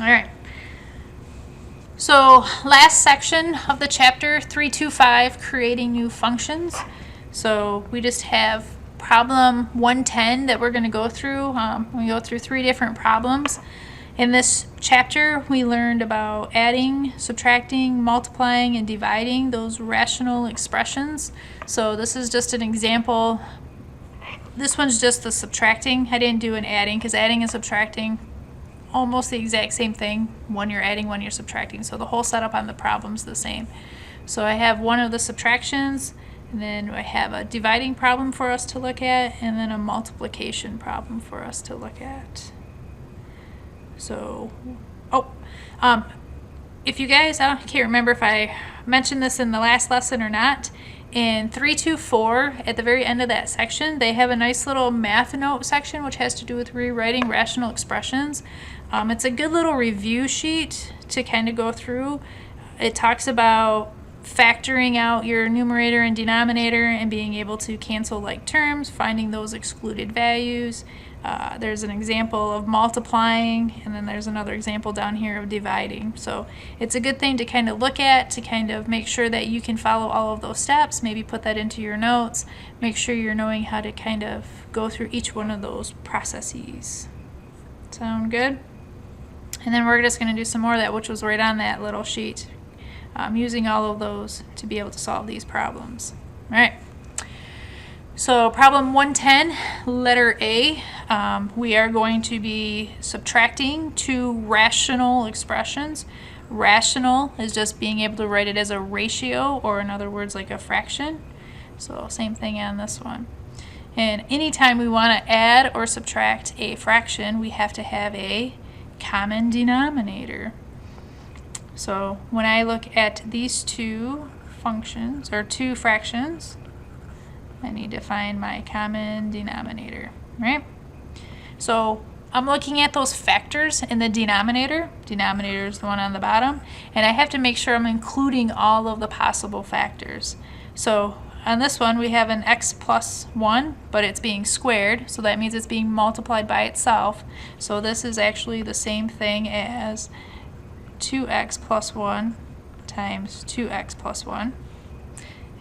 All right. So last section of the chapter 325, creating new functions. So we just have problem 110 that we're going to go through. We go through 3 different problems. In this chapter, we learned about adding, subtracting, multiplying, and dividing those rational expressions. So this is just an example. This one's just the subtracting. I didn't do an adding because adding and subtracting almost the exact same thing. One you're adding, one you're subtracting. So the whole setup on the problem's the same. So I have one of the subtractions, and then I have a dividing problem for us to look at, and then a multiplication problem for us to look at. So, if you guys, I can't remember if I mentioned this in the last lesson or not, in 324, at the very end of that section, they have a nice little math note section which has to do with rewriting rational expressions. It's a good little review sheet to kind of go through. It talks about factoring out your numerator and denominator and being able to cancel like terms, finding those excluded values. There's an example of multiplying, and then there's another example down here of dividing. So it's a good thing to kind of look at to kind of make sure that you can follow all of those steps, maybe put that into your notes, make sure you're knowing how to kind of go through each one of those processes. Sound good? And then we're just going to do some more of that, which was right on that little sheet, using all of those to be able to solve these problems. All right. So problem 110, letter A, we are going to be subtracting 2 rational expressions. Rational is just being able to write it as a ratio, or in other words, like a fraction. So same thing on this one. And anytime we want to add or subtract a fraction, we have to have a common denominator. So when I look at these 2 functions, or 2 fractions, I need to find my common denominator, right? So I'm looking at those factors in the denominator. Denominator is the one on the bottom, and I have to make sure I'm including all of the possible factors. So on this one, we have an x plus 1, but it's being squared, so that means it's being multiplied by itself. So this is actually the same thing as 2x plus 1 times 2x plus 1.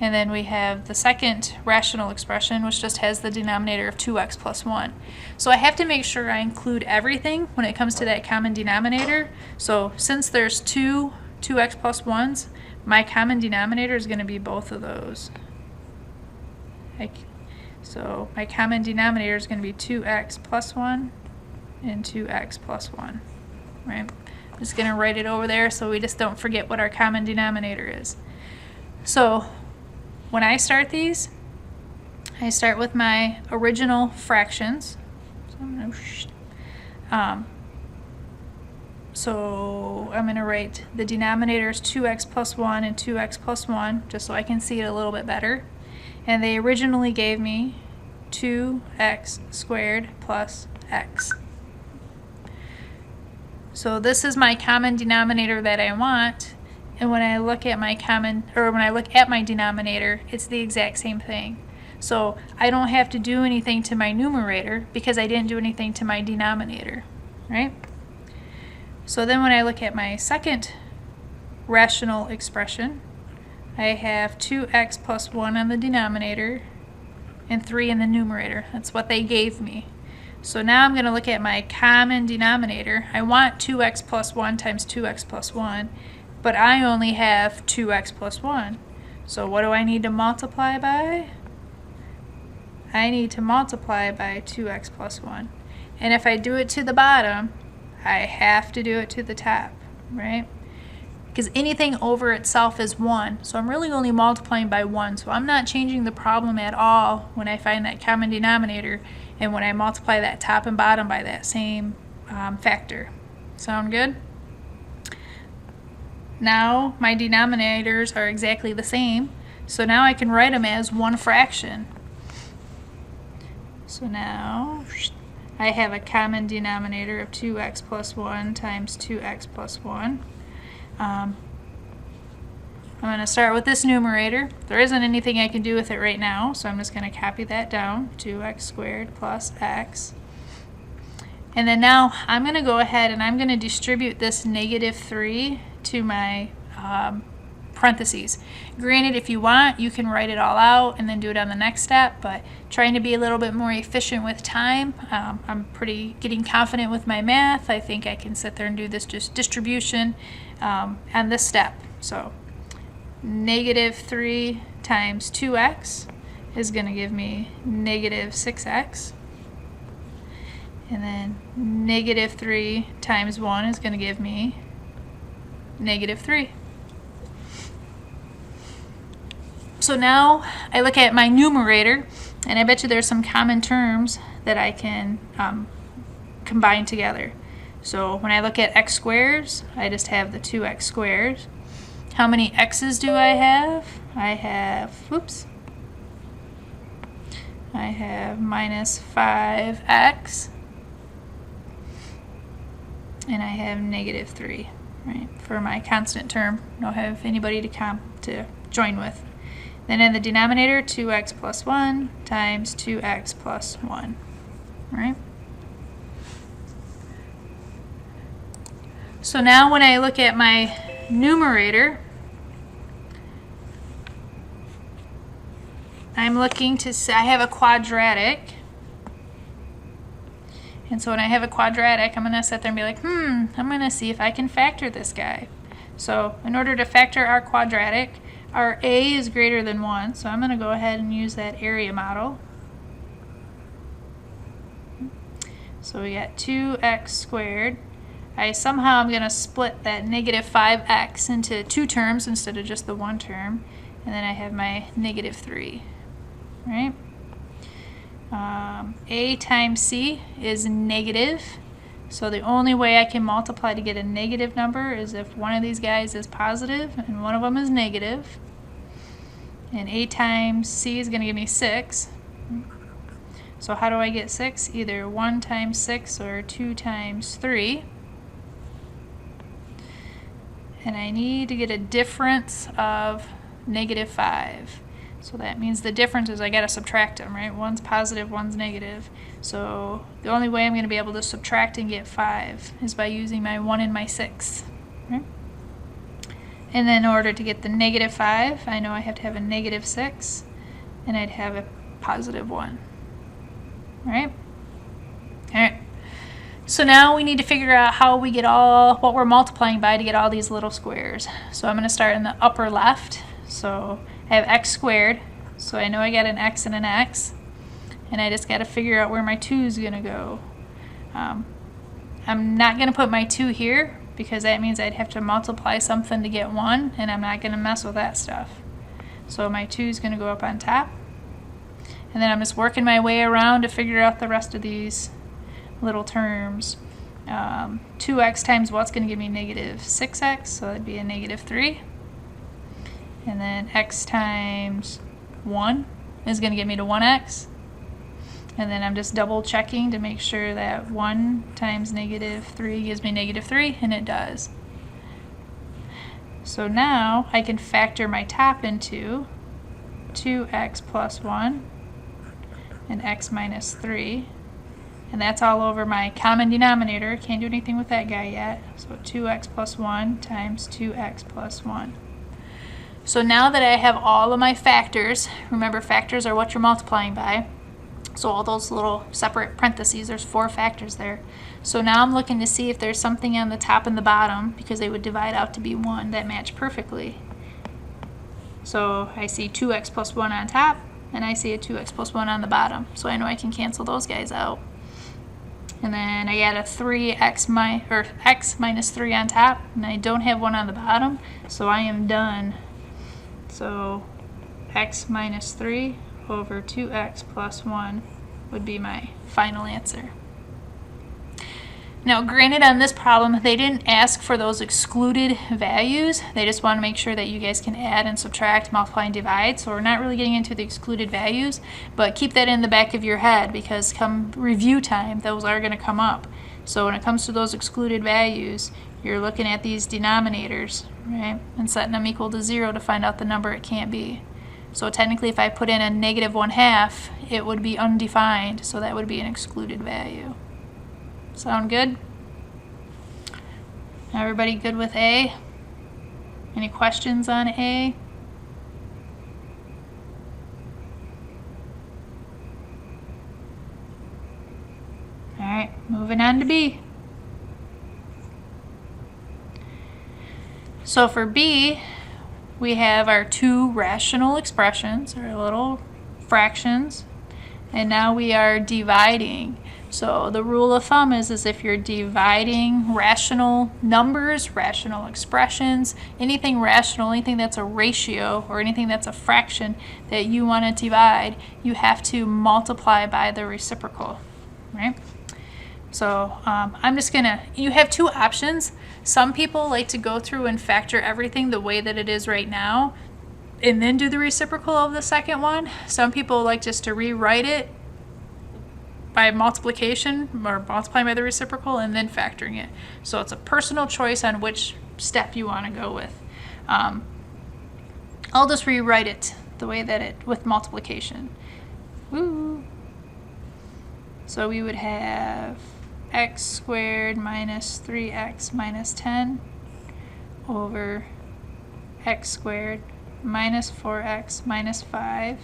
And then we have the second rational expression, which just has the denominator of 2x plus 1. So I have to make sure I include everything when it comes to that common denominator. So since there's 2x plus 1s, my common denominator is going to be both of those. So my common denominator is going to be 2x plus 1 and 2x plus 1. Right? I'm just going to write it over there so we just don't forget what our common denominator is. So when I start these, I start with my original fractions. So I'm going to write the denominator is 2x plus 1 and 2x plus 1, just so I can see it a little bit better. And they originally gave me 2x squared plus x. So this is my common denominator that I want. And when I look at my denominator, it's the exact same thing. So I don't have to do anything to my numerator because I didn't do anything to my denominator, right? So then when I look at my second rational expression, I have 2x plus 1 on the denominator and 3 in the numerator. That's what they gave me. So now I'm going to look at my common denominator. I want 2x plus 1 times 2x plus 1. But I only have 2x plus 1. So what do I need to multiply by? I need to multiply by 2x plus 1. And if I do it to the bottom, I have to do it to the top, right? Because anything over itself is 1. So I'm really only multiplying by 1. So I'm not changing the problem at all when I find that common denominator and when I multiply that top and bottom by that same factor. Sound good? Now my denominators are exactly the same, so now I can write them as one fraction. So now I have a common denominator of 2x plus 1 times 2x plus 1. I'm going to start with this numerator. There isn't anything I can do with it right now, so I'm just going to copy that down, 2x squared plus x. And then now I'm going to go ahead and I'm going to distribute this -3 to my parentheses. Granted, if you want, you can write it all out and then do it on the next step, but trying to be a little bit more efficient with time. I'm getting confident with my math. I think I can sit there and do this just distribution on this step. So -3 times 2x is going to give me -6x. And then -3 times 1 is going to give me -3. So now I look at my numerator, and I bet you there's some common terms that I can combine together. So when I look at x squares, I just have the 2x squared. How many x's do I have? I have -5x. And I have -3, right, for my constant term. I don't have anybody to join with. Then in the denominator, 2x plus 1 times 2x plus 1, right? So now when I look at my numerator, I'm looking to say I have a quadratic. And so when I have a quadratic, I'm going to sit there and be like, I'm going to see if I can factor this guy. So in order to factor our quadratic, our a is greater than 1, so I'm going to go ahead and use that area model. So we got 2x squared. I'm going to split that -5x into 2 terms instead of just the 1 term. And then I have my -3, right? A times c is negative, so the only way I can multiply to get a negative number is if one of these guys is positive and one of them is negative. And a times c is going to give me 6. So how do I get 6? Either 1 times 6 or 2 times 3. And I need to get a difference of -5. So that means the difference is I got to subtract them, right? One's positive, one's negative. So the only way I'm going to be able to subtract and get 5 is by using my 1 and my 6. Right? And then in order to get the -5, I know I have to have a -6, and I'd have a +1. Right? All right. So now we need to figure out how we get what we're multiplying by to get all these little squares. So I'm going to start in the upper left. So I have x squared, so I know I got an x and an x, and I just got to figure out where my 2 is going to go. I'm not going to put my 2 here because that means I'd have to multiply something to get 1, and I'm not going to mess with that stuff. So my 2 is going to go up on top, and then I'm just working my way around to figure out the rest of these little terms. 2x times what's going to give me -6x, so that'd be a -3. And then x times 1 is going to get me to 1x. And then I'm just double checking to make sure that 1 times -3 gives me -3, and it does. So now I can factor my top into 2x plus 1 and x minus 3. And that's all over my common denominator. Can't do anything with that guy yet. So 2x plus 1 times 2x plus 1. So now that I have all of my factors, remember factors are what you're multiplying by. So all those little separate parentheses, there's 4 factors there. So now I'm looking to see if there's something on the top and the bottom, because they would divide out to be 1, that match perfectly. So I see 2x plus 1 on top, and I see a 2x plus 1 on the bottom. So I know I can cancel those guys out. And then I got a x minus 3 on top, and I don't have 1 on the bottom, so I am done. So x minus 3 over 2x plus 1 would be my final answer. Now granted, on this problem they didn't ask for those excluded values. They just want to make sure that you guys can add and subtract, multiply and divide. So we're not really getting into the excluded values, but keep that in the back of your head, because come review time those are going to come up. So when it comes to those excluded values, you're looking at these denominators, right, and setting them equal to 0 to find out the number it can't be. So technically if I put in a -1/2, it would be undefined, so that would be an excluded value. Sound good? Everybody good with A? Any questions on A? All right, moving on to B. So for B, we have our two rational expressions, our little fractions, and now we are dividing. So the rule of thumb is if you're dividing rational numbers, rational expressions, anything rational, anything that's a ratio or anything that's a fraction that you want to divide, you have to multiply by the reciprocal, right? So I'm just gonna, you have two options. Some people like to go through and factor everything the way that it is right now and then do the reciprocal of the second one. Some people like just to rewrite it by multiplication or multiplying by the reciprocal and then factoring it. So it's a personal choice on which step you want to go with. I'll just rewrite it the way that it, with multiplication. Woo. So we would have x squared minus 3x minus 10 over x squared minus 4x minus 5.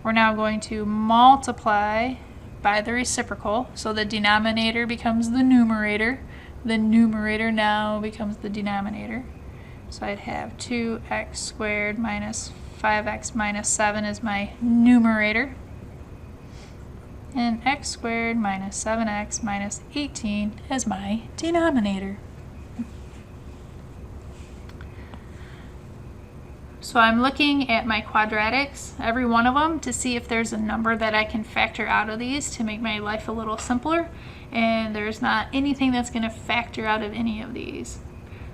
We're now going to multiply by the reciprocal, so the denominator becomes the numerator. The numerator now becomes the denominator. So I'd have 2x squared minus 5x minus 7 is my numerator. And x squared minus 7x minus 18 is my denominator. So I'm looking at my quadratics, every one of them, to see if there's a number that I can factor out of these to make my life a little simpler. And there's not anything that's going to factor out of any of these.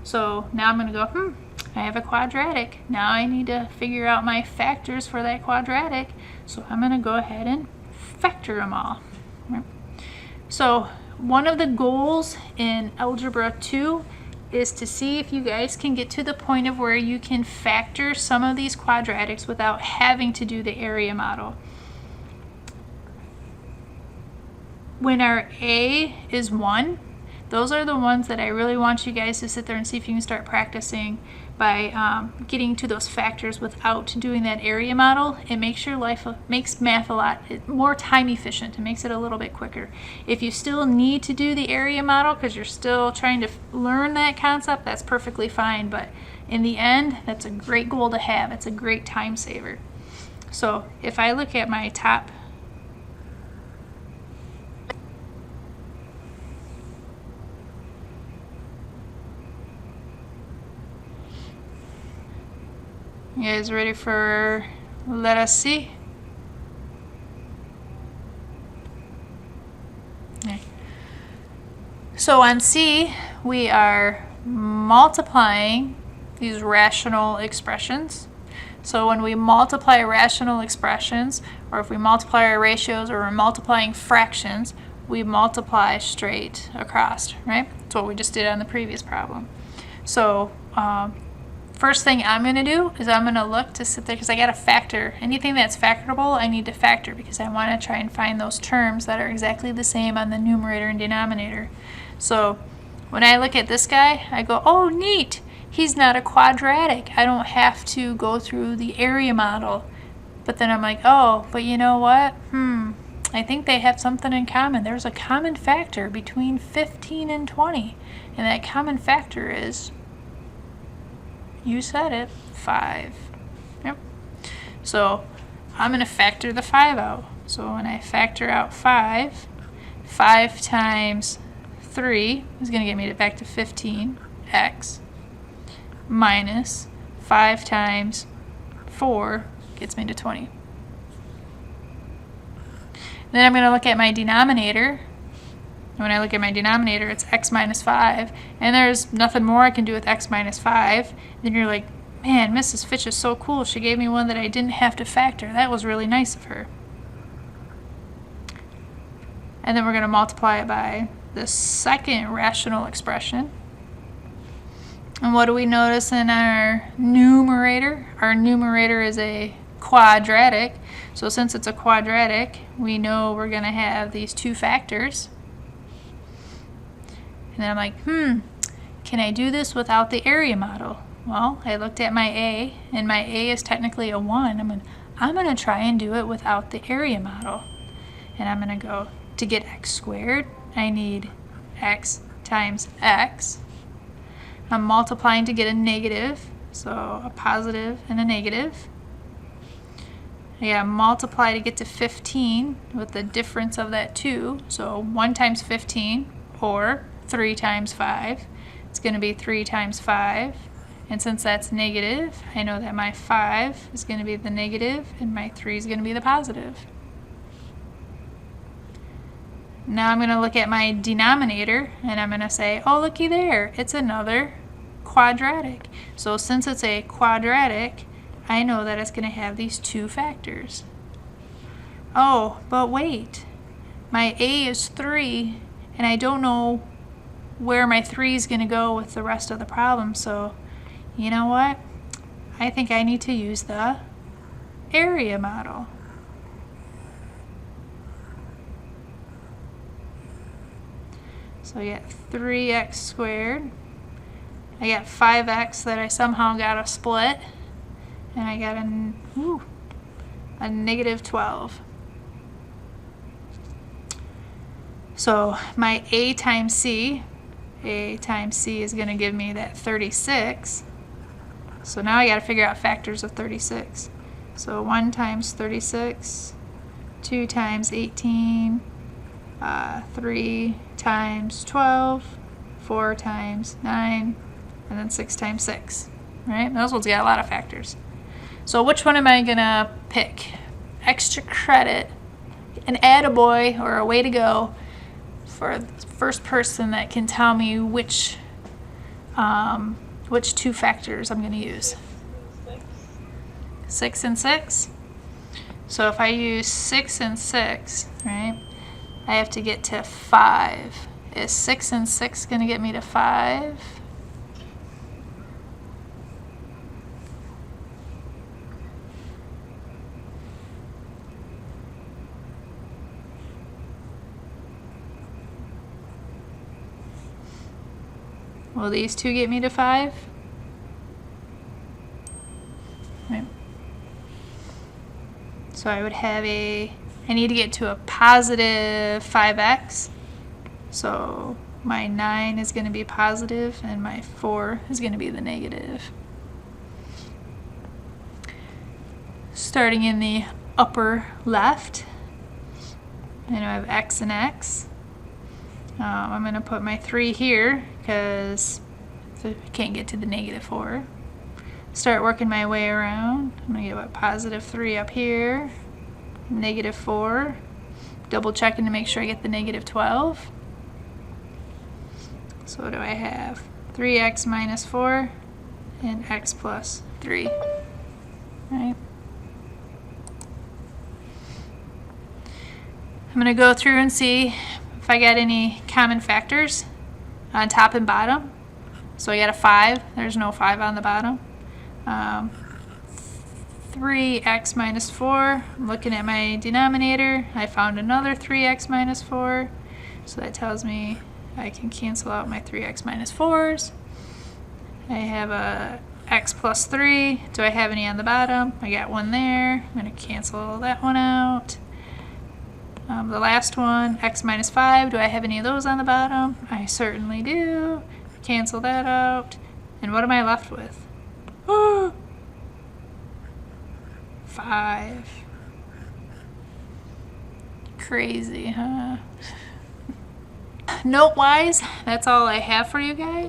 So now I'm going to go, I have a quadratic. Now I need to figure out my factors for that quadratic. So I'm going to go ahead and factor them all. So one of the goals in Algebra 2 is to see if you guys can get to the point of where you can factor some of these quadratics without having to do the area model. When our A is 1, those are the ones that I really want you guys to sit there and see if you can start practicing by getting to those factors without doing that area model. It makes your life, makes math a lot more time efficient. It makes it a little bit quicker. If you still need to do the area model because you're still trying to learn that concept, that's perfectly fine. But in the end, that's a great goal to have. It's a great time saver. So if I look at my top You guys ready for let us see? Okay. So on C, we are multiplying these rational expressions. So when we multiply rational expressions, or if we multiply our ratios, or we're multiplying fractions, we multiply straight across, right? That's what we just did on the previous problem. So first thing I'm going to do is I'm going to look to sit there because I got to factor. Anything that's factorable, I need to factor because I want to try and find those terms that are exactly the same on the numerator and denominator. So when I look at this guy, I go, oh, neat. He's not a quadratic. I don't have to go through the area model. But then I'm like, oh, but you know what? I think they have something in common. There's a common factor between 15 and 20. And that common factor is, you said it, 5. Yep. So I'm going to factor the 5 out. So when I factor out 5, 5 times 3 is going to get me back to 15x minus 5 times 4 gets me to 20. Then I'm going to look at my denominator. When I look at my denominator, it's x minus 5, and there's nothing more I can do with x minus 5. Then you're like, man, Mrs. Fitch is so cool. She gave me one that I didn't have to factor. That was really nice of her. And then we're going to multiply it by the second rational expression. And what do we notice in our numerator? Our numerator is a quadratic. So since it's a quadratic, we know we're going to have these two factors. then I'm like, can I do this without the area model? Well, I looked at my A, and my A is technically a 1. I'm going to try and do it without the area model. And I'm going to go, to get x squared, I need x times x. I'm multiplying to get a negative, so a positive and a negative. I gotta multiply to get to 15 with the difference of that 2. So 1 times 15, or 3 times 5. It's going to be 3 times 5. And since that's negative, I know that my 5 is going to be the negative and my 3 is going to be the positive. Now I'm going to look at my denominator and I'm going to say, oh, looky there, it's another quadratic. So since it's a quadratic, I know that it's going to have these 2 factors. Oh, but wait, my A is 3 and I don't know where my 3 is going to go with the rest of the problem. So you know what? I think I need to use the area model. So I get 3x squared. I got 5x that I somehow got to split. And I got a negative 12. So my A times C is going to give me that 36. So now I got to figure out factors of 36. So 1 times 36, 2 times 18, 3 times 12, 4 times 9, and then 6 times 6. Right? Those ones got a lot of factors. So which one am I going to pick? Extra credit, an attaboy, or a way to go for the first person that can tell me which 2 factors I'm going to use. 6 and 6. So if I use 6 and 6, right, I have to get to 5. Is 6 and 6 going to get me to 5? Will these 2 get me to 5? Right. So I would have I need to get to a positive 5x. So my 9 is going to be positive and my 4 is going to be the negative. Starting in the upper left, I know I have x and x. I'm going to put my 3 here because I can't get to the negative 4. Start working my way around. I'm going to get a positive 3 up here, negative 4, double checking to make sure I get the negative 12. So what do I have? 3x minus 4 and x plus 3. All right. I'm going to go through and see if I got any common factors on top and bottom. So I got a 5. There's no 5 on the bottom. 3x minus 4. I'm looking at my denominator. I found another 3x minus 4. So that tells me I can cancel out my 3x minus 4s. I have a x plus 3. Do I have any on the bottom? I got one there. I'm going to cancel that one out. The last one, x minus 5. Do I have any of those on the bottom? I certainly do. Cancel that out. And what am I left with? 5. Crazy, huh? Note-wise, that's all I have for you guys.